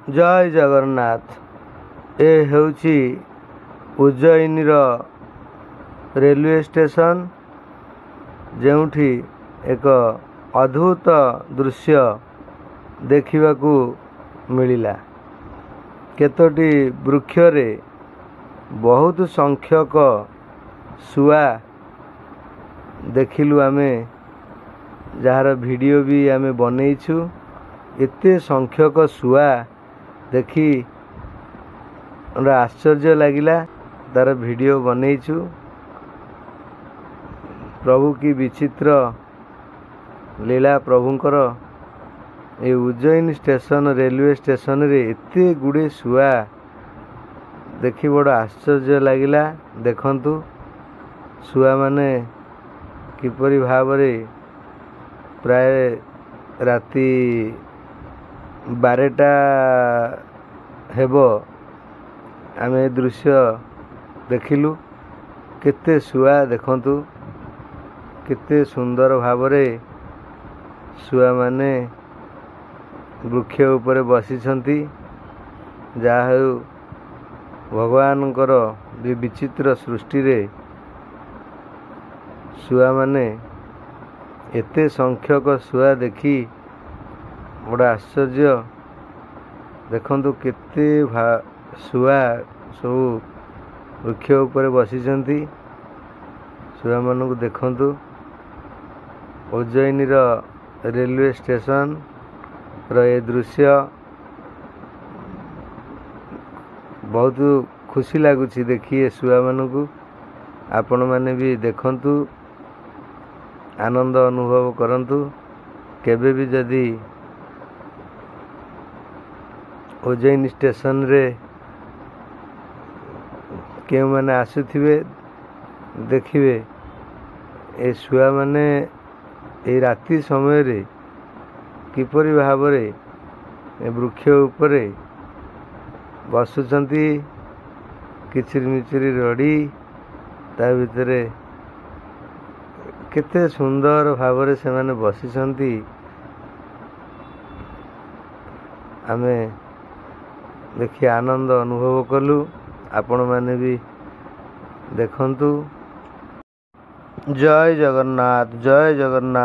जय जगन्नाथ। ए हेउची Ujjayini railway station जेउठी एक अद्भुत दृश्य देखिबाकू मिलिला। केतोटी वृक्षरे बहुत संख्यक शुआ देखिलु आमे, जार वीडियो भी आमे बनईछु। एते संख्यक शुआ देखी आश्चर्य लगिला, तार वीडियो बनईछु। प्रभु की विचित्र लीला प्रभुंकर। ये उज्जयिनी स्टेशन रेलवे स्टेशन रे एते गुड़े शुआ देखी बड़ आश्चर्य लगिला। देखंतु शुआ माने किपरि भावरे प्राय राति 12टा हेबो आमे दृश्य देखिलु। केते शुआ देखंतु, केते सुंदर भावरे शुआ माने वृक्ष उपरे बसिछंती। जा हेउ भगवानकर विचित्र सृष्टि रे शुआ माने एते संख्यक शुआ देखी बड़ा आश्चर्य। देखंतु केते शुआ सब वृक्ष उपरे बसिछंती। शुआ मानकु देखंतु। उज्जयिनी रेलवे स्टेशन ये दृश्य बहुत खुशी लगुच देखिए शुआ मानकु। आपण माने भी देखंतु, आनंद अनुभव करंतु। केबे भी जदि उज्जयिनी स्टेशन रे केउ माने आसुथिबे देखिबे, ए शुआ माने ए राति समय रे किपरि भावरे वृक्ष उपरे बसुचंती। किचिर मिचिर रड़ी ता भितरे केते सुंदर भावरे से माने बसिचंती। आमे देखि आनंद अनुभव कलु। आपण माने भी देखंतु। जय जगन्नाथ, जय जगन्नाथ।